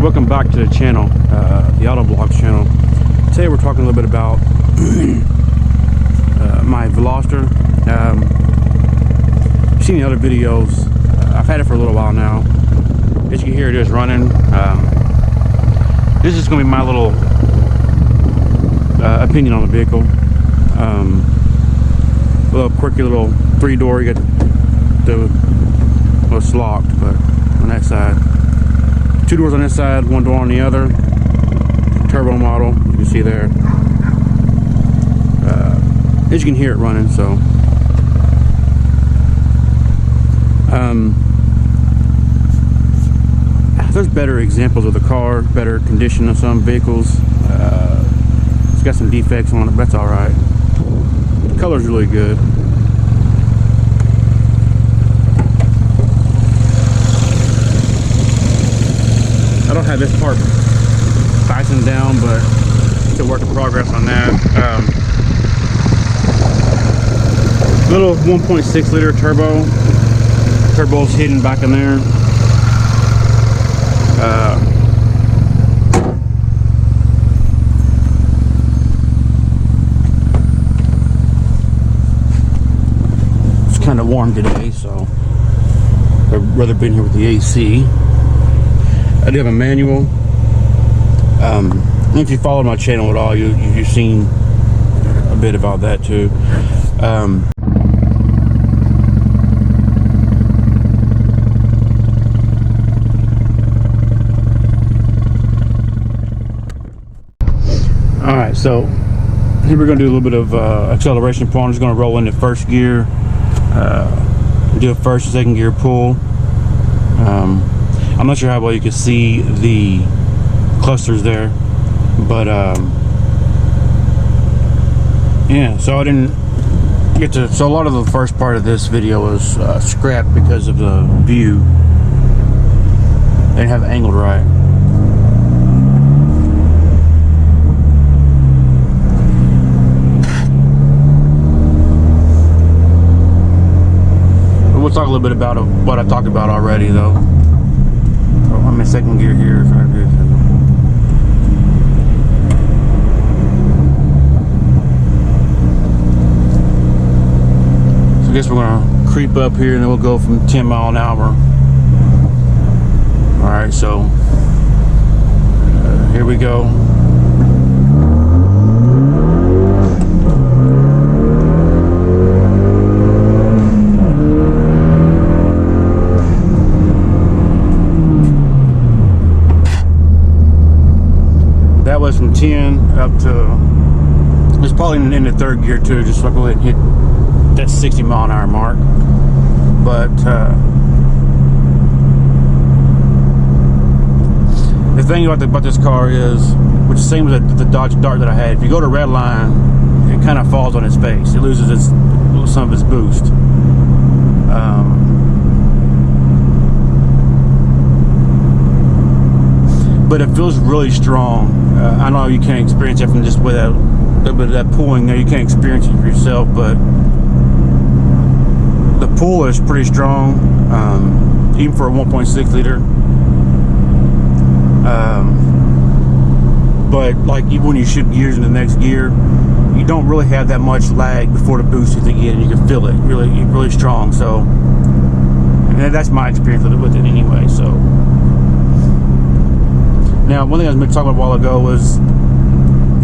welcome back to the channel, the Auto Vlogs channel. Today we're talking a little bit about my Veloster. You've seen the other videos. I've had it for a little while now. As you can hear, it is running. This is going to be my little opinion on the vehicle. A little quirky little 3-door. You got well, it's locked, but on that side. 2 doors on this side, 1 door on the other. Turbo model, you can see there. As you can hear it running, so. There's better examples of the car, better condition of some vehicles. It's got some defects on it, but that's all right. The color's really good. I don't have this part fastened down, but still work in progress on that. Little 1.6 liter turbo. Turbo's hidden back in there. It's kind of warm today, so I'd rather be in here with the AC. I do have a manual. If you followed my channel at all, you've seen a bit about that too. All right, so here we're going to do a little bit of acceleration pull. I'm just going to roll into first gear, do a first and second gear pull. I'm not sure how well you can see the clusters there, but yeah, so I didn't get to, so a lot of the first part of this video was scrapped because of the view. They didn't have it angled right. But we'll talk a little bit about what I talked about already though. I'm in second gear here. So I guess we're gonna creep up here and then we'll go from 10 mile an hour. All right, so here we go. That was from 10 up to, it's probably in the third gear too, just so I go ahead and hit that 60 mile an hour mark. But the thing about this car is, which is the same as the Dodge Dart that I had, if you go to red line, it kind of falls on its face. It loses some of its boost. But it feels really strong. I know you can't experience it from just with a little bit of that pulling there. You can't experience it for yourself, but the pull is pretty strong, even for a 1.6 liter. But like even when you shift gears in the next gear, you don't really have that much lag before the boost hits again. You can feel it really strong. So, and that's my experience with it anyway. So. Now, one thing I was talking about a while ago was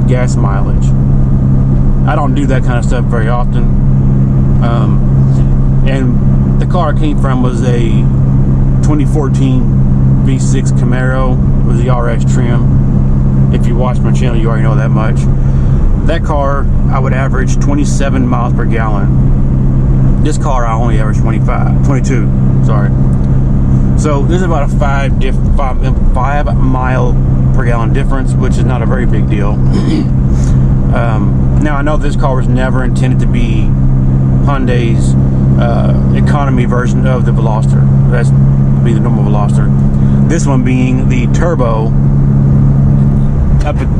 gas mileage. I don't do that kind of stuff very often. And the car I came from was a 2014 V6 Camaro. It was the RS trim. If you watch my channel, you already know that much. That car, I would average 27 miles per gallon. This car, I only average 22, sorry. So there's about a 5 mile per gallon difference, which is not a very big deal. Now I know this car was never intended to be Hyundai's economy version of the Veloster. That's be the normal Veloster. This one being the turbo.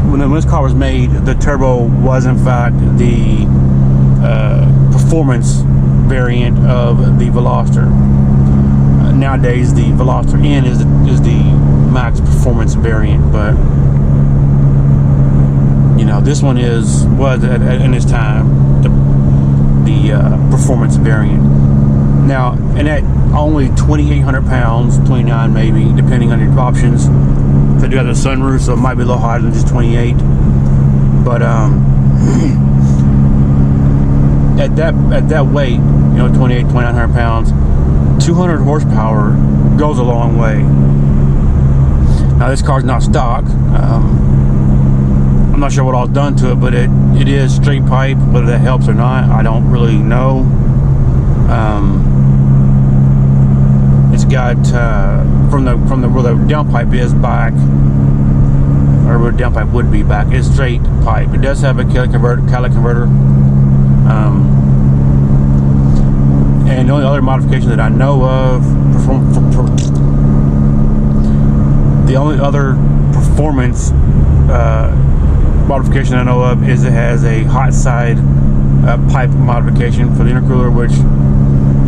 When this car was made, the turbo was in fact the performance variant of the Veloster. Nowadays, the Veloster N is the max performance variant, but you know, this one was in its time the performance variant. Now, and at only 2,800 pounds, 29 maybe, depending on your options. They do have the sunroof, so it might be a little higher than just 28. But at that weight, you know, 2,900 pounds, 200 horsepower goes a long way. Now, this car's not stock. I'm not sure what all's done to it, but it is straight pipe. Whether that helps or not, I don't really know. It's got from the where the downpipe is back, or where the downpipe would be back, it's straight pipe. It does have a catalytic converter. And the only other modification that I know of, the only other performance modification I know of is it has a hot side pipe modification for the intercooler, which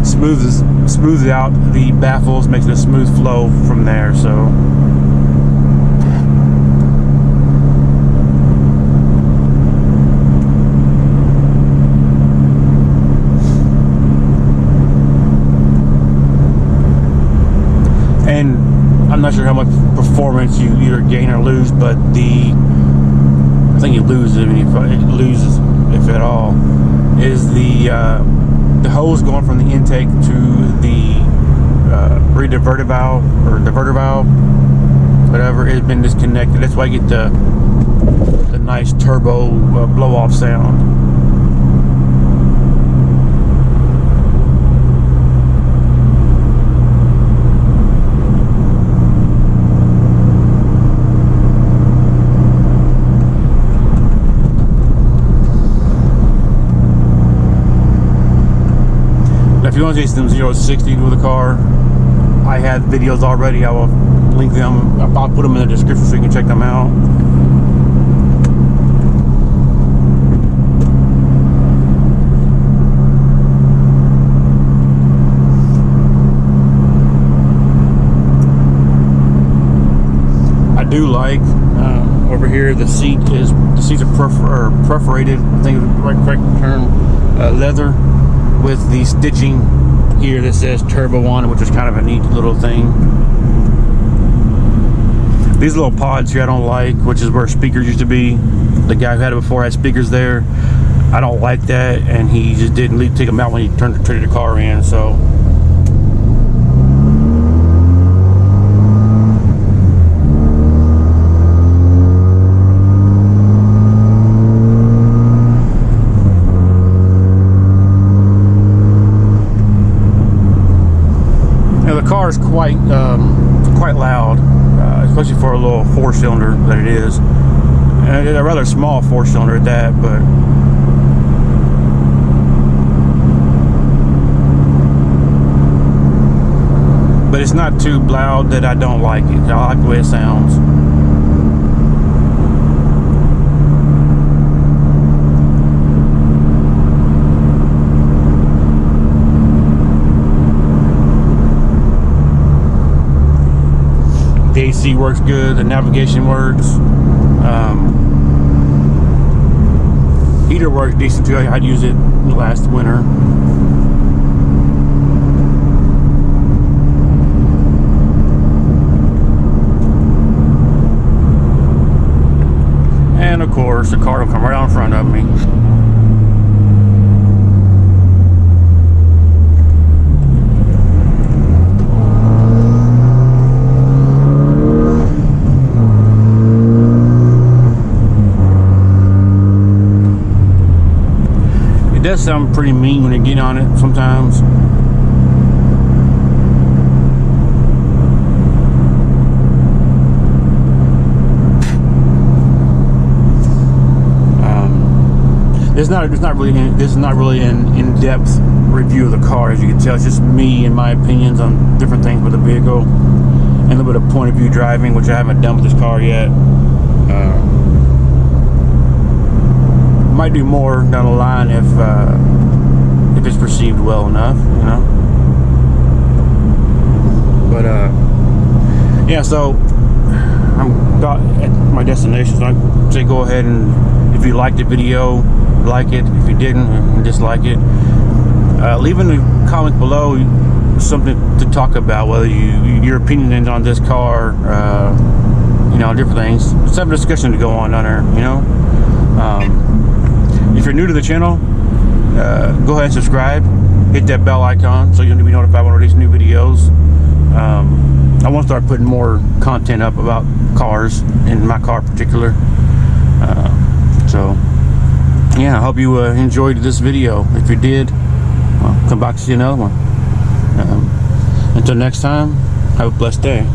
smooths out the baffles, makes it a smooth flow from there. So and I'm not sure how much performance you either gain or lose, but I think you lose it if at all, is the hose going from the intake to the diverter valve, whatever, has been disconnected. That's why you get the nice turbo blow off sound. If you want to see some 0 to 60 with a car, I had videos already. I will link them. I'll put them in the description so you can check them out. I do like over here the seats are perforated. I think the correct term, leather, with the stitching here that says turbo on it, which is kind of a neat little thing. These little pods here I don't like, which is where speakers used to be. The guy who had it before had speakers there. I don't like that, and he just didn't take them out when he traded the car in. So the car is quite loud, especially for a little 4-cylinder that it is, and it's a rather small 4-cylinder at that. But it's not too loud that I don't like it. I like the way it sounds. The AC works good, the navigation works, heater works decent too. I'd use it last winter. And of course the car will come right out in front of me. It does sound pretty mean when you get on it sometimes. This is not really an in-depth review of the car, as you can tell. It's just me and my opinions on different things with the vehicle, and a little bit of point of view driving, which I haven't done with this car yet. Might do more down the line if it's perceived well enough, you know. But yeah, so I'm got at my destination. So I say go ahead and if you liked the video, like it. If you didn't, dislike it. Leave in the comments below something to talk about, whether your opinion on this car, you know, different things. Let's have a discussion to go on there, you know. If you're new to the channel, go ahead and subscribe. Hit that bell icon so you'll be notified when I release new videos. I want to start putting more content up about cars, in my car in particular. So yeah, I hope you enjoyed this video. If you did, well, come back to see another one. Until next time, have a blessed day.